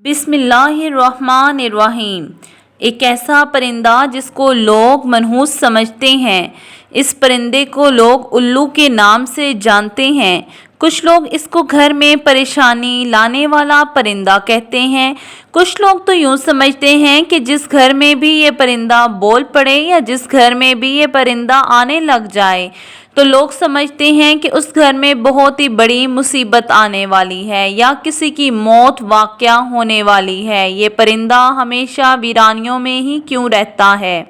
بسم اللہ الرحمن الرحیم۔ ایک ایسا پرندہ جس کو لوگ منحوس سمجھتے ہیں، اس پرندے کو لوگ الو کے نام سے جانتے ہیں۔ کچھ لوگ اس کو گھر میں پریشانی لانے والا پرندہ کہتے ہیں۔ کچھ لوگ تو یوں سمجھتے ہیں کہ جس گھر میں بھی یہ پرندہ بول پڑے یا جس گھر میں بھی یہ پرندہ آنے لگ جائے تو لوگ سمجھتے ہیں کہ اس گھر میں بہت ہی بڑی مصیبت آنے والی ہے یا کسی کی موت واقع ہونے والی ہے۔ یہ پرندہ ہمیشہ ویرانیوں میں ہی کیوں رہتا ہے؟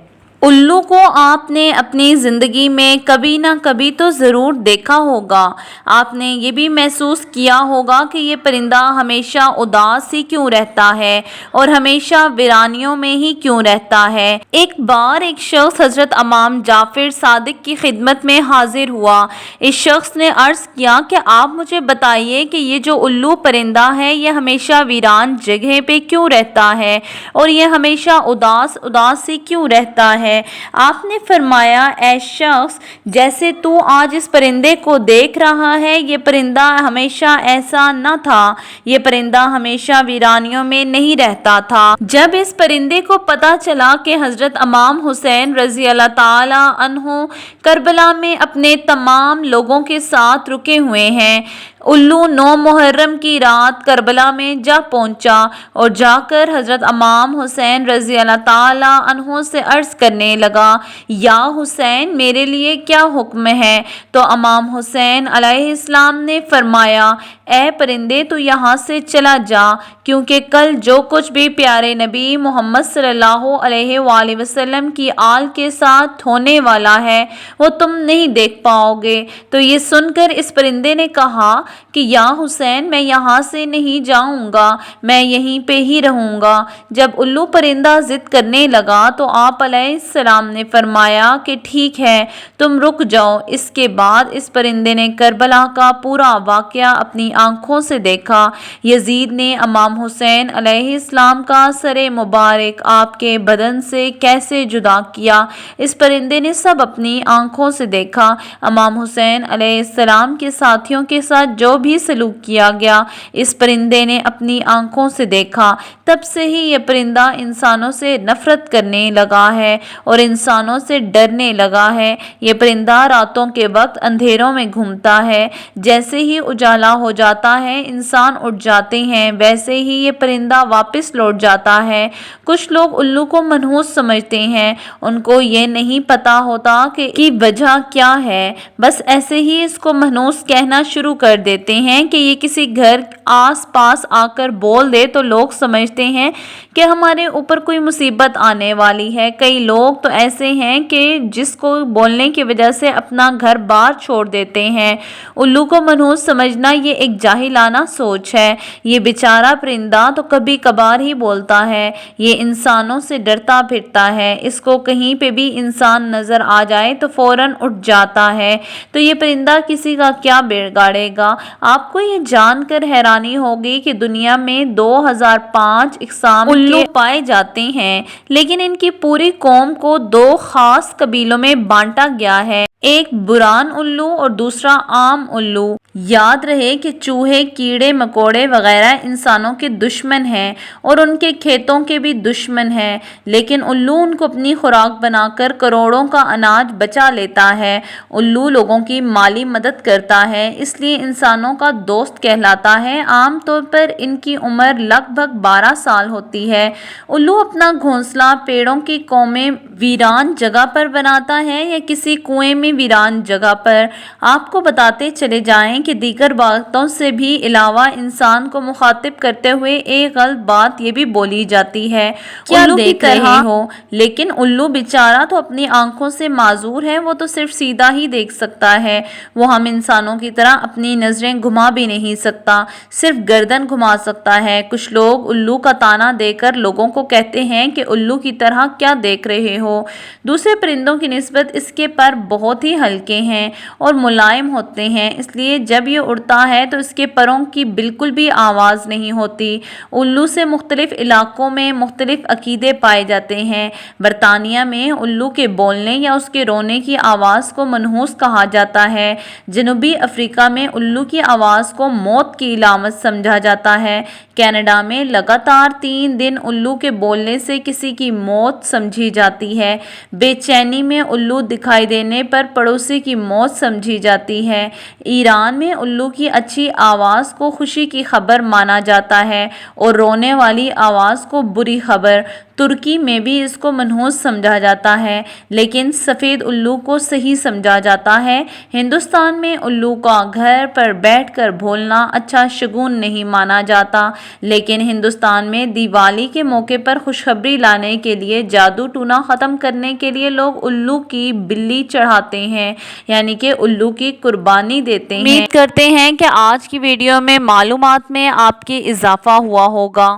الو کو آپ نے اپنی زندگی میں کبھی نہ کبھی تو ضرور دیکھا ہوگا۔ آپ نے یہ بھی محسوس کیا ہوگا کہ یہ پرندہ ہمیشہ اداس ہی کیوں رہتا ہے اور ہمیشہ ویرانیوں میں ہی کیوں رہتا ہے۔ ایک بار ایک شخص حضرت امام جعفر صادق کی خدمت میں حاضر ہوا۔ اس شخص نے عرض کیا کہ آپ مجھے بتائیے کہ یہ جو الو پرندہ ہے یہ ہمیشہ ویران جگہ پہ کیوں رہتا ہے اور یہ ہمیشہ اداس ہی کیوں رہتا ہے؟ آپ نے فرمایا، اے شخص، جیسے تو آج اس پرندے کو دیکھ رہا ہے یہ پرندہ ہمیشہ ایسا نہ تھا، یہ پرندہ ہمیشہ ویرانیوں میں نہیں رہتا تھا۔ جب اس پرندے کو پتہ چلا کہ حضرت امام حسین رضی اللہ تعالی عنہ کربلا میں اپنے تمام لوگوں کے ساتھ رکے ہوئے ہیں، الو 9 محرم کی رات کربلا میں جا پہنچا اور جا کر حضرت امام حسین رضی اللہ تعالی عنہ سے عرض کرنے لگا، یا حسین میرے لیے کیا حکم ہے؟ تو امام حسین علیہ السلام نے فرمایا، اے پرندے تو یہاں سے چلا جا، کیونکہ کل جو کچھ بھی پیارے نبی محمد صلی اللہ علیہ وآلہ وسلم کی آل کے ساتھ ہونے والا ہے وہ تم نہیں دیکھ پاؤ گے۔ تو یہ سن کر اس پرندے نے کہا کہ یا حسین میں یہاں سے نہیں جاؤں گا، میں یہیں پہ ہی رہوں گا۔ جب الو پرندہ ضد کرنے لگا تو آپ علیہ السلام نے فرمایا کہ ٹھیک ہے تم رک جاؤ۔ اس کے بعد اس پرندے نے کربلا کا پورا واقعہ اپنی آنکھوں سے دیکھا۔ یزید نے امام حسین علیہ السلام کا سر مبارک آپ کے بدن سے کیسے جدا کیا، اس پرندے نے سب اپنی آنکھوں سے دیکھا۔ امام حسین علیہ السلام کے ساتھیوں کے ساتھ جو بھی سلوک کیا گیا اس پرندے نے اپنی آنکھوں سے دیکھا۔ تب سے ہی یہ پرندہ انسانوں سے نفرت کرنے لگا ہے اور انسانوں سے ڈرنے لگا ہے۔ یہ پرندہ راتوں کے وقت اندھیروں میں گھومتا ہے، جیسے ہی اجالا ہو جاتا ہے انسان اٹھ جاتے ہیں ویسے ہی یہ پرندہ واپس لوٹ جاتا ہے۔ کچھ لوگ الو کو منحوس سمجھتے ہیں، ان کو یہ نہیں پتا ہوتا کہ کی وجہ کیا ہے، بس ایسے ہی اس کو منحوس کہنا شروع کر دیتے ہیں کہ یہ کسی گھر آس پاس آ کر بول دے تو لوگ سمجھتے ہیں کہ ہمارے اوپر کوئی مصیبت آنے والی ہے۔ کئی لوگ تو ایسے ہیں کہ جس کو بولنے کی وجہ سے اپنا گھر بار چھوڑ دیتے ہیں۔ الو کو منحوس سمجھنا یہ ایک جاہلانہ سوچ ہے۔ یہ بیچارہ پرندہ تو کبھی کبھار ہی بولتا ہے، یہ انسانوں سے ڈرتا پھرتا ہے، اس کو کہیں پہ بھی انسان نظر آ جائے تو فوراً اٹھ جاتا ہے، تو یہ پرندہ کسی کا کیا بگاڑے گا؟ آپ کو یہ جان کر حیرانی ہوگی کہ دنیا میں 2005 اقسام الو پائے جاتے ہیں، لیکن ان کی پوری قوم کو 2 خاص قبیلوں میں بانٹا گیا ہے، ایک بران الو اور دوسرا عام الو۔ یاد رہے کہ چوہے، کیڑے مکوڑے وغیرہ انسانوں کے دشمن ہیں اور ان کے کھیتوں کے بھی دشمن ہیں، لیکن الو ان کو اپنی خوراک بنا کر کروڑوں کا اناج بچا لیتا ہے۔ الو لوگوں کی مالی مدد کرتا ہے، اس لیے انسانوں کا دوست کہلاتا ہے۔ عام طور پر ان کی عمر لگ بھگ 12 سال ہوتی ہے۔ الو اپنا گھونسلہ پیڑوں کی کومیں ویران جگہ پر بناتا ہے یا کسی کنویں میں ویران جگہ پر۔ آپ کو بتاتے چلے جائیں کہ دیگر باتوں سے بھی علاوہ انسان کو مخاطب کرتے ہوئے ایک غلط بات یہ بھی بولی جاتی ہے، کیا دیکھ رہے ہو؟ لیکن الو بیچارہ تو اپنی آنکھوں سے معذور ہے، وہ تو صرف سیدھا ہی دیکھ سکتا ہے، وہ ہم انسانوں کی طرح اپنی نظریں گھما بھی نہیں سکتا، صرف گردن گھما سکتا ہے۔ کچھ لوگ الو کا طعنہ دے کر لوگوں کو کہتے ہیں کہ الو کی طرح کیا دیکھ رہے ہو؟ دوسرے پرندوں کی نسبت اس کے پر بہت بہت ہی ہلکے ہیں اور ملائم ہوتے ہیں، اس لیے جب یہ اڑتا ہے تو اس کے پروں کی بالکل بھی آواز نہیں ہوتی۔ الو سے مختلف علاقوں میں مختلف عقیدے پائے جاتے ہیں۔ برطانیہ میں الو کے بولنے یا اس کے رونے کی آواز کو منحوس کہا جاتا ہے۔ جنوبی افریقہ میں الو کی آواز کو موت کی علامت سمجھا جاتا ہے۔ کینیڈا میں لگاتار 3 دن الو کے بولنے سے کسی کی موت سمجھی جاتی ہے۔ بے چینی میں الو دکھائی دینے پر پڑوسی کی موت سمجھی جاتی ہے۔ ایران میں الو کی اچھی آواز کو خوشی کی خبر مانا جاتا ہے اور رونے والی آواز کو بری خبر۔ ترکی میں بھی اس کو منحوس سمجھا جاتا ہے، لیکن سفید الو کو صحیح سمجھا جاتا ہے۔ ہندوستان میں الو کا گھر پر بیٹھ کر بولنا اچھا شگون نہیں مانا جاتا، لیکن ہندوستان میں دیوالی کے موقع پر خوشخبری لانے کے لیے جادو ٹونا ختم کرنے کے لیے لوگ الو کی بلی چڑھاتے ہیں، یعنی کہ الو کی قربانی دیتے ہیں۔ امید کرتے ہیں کہ آج کی ویڈیو میں معلومات میں آپ کے اضافہ ہوا ہوگا۔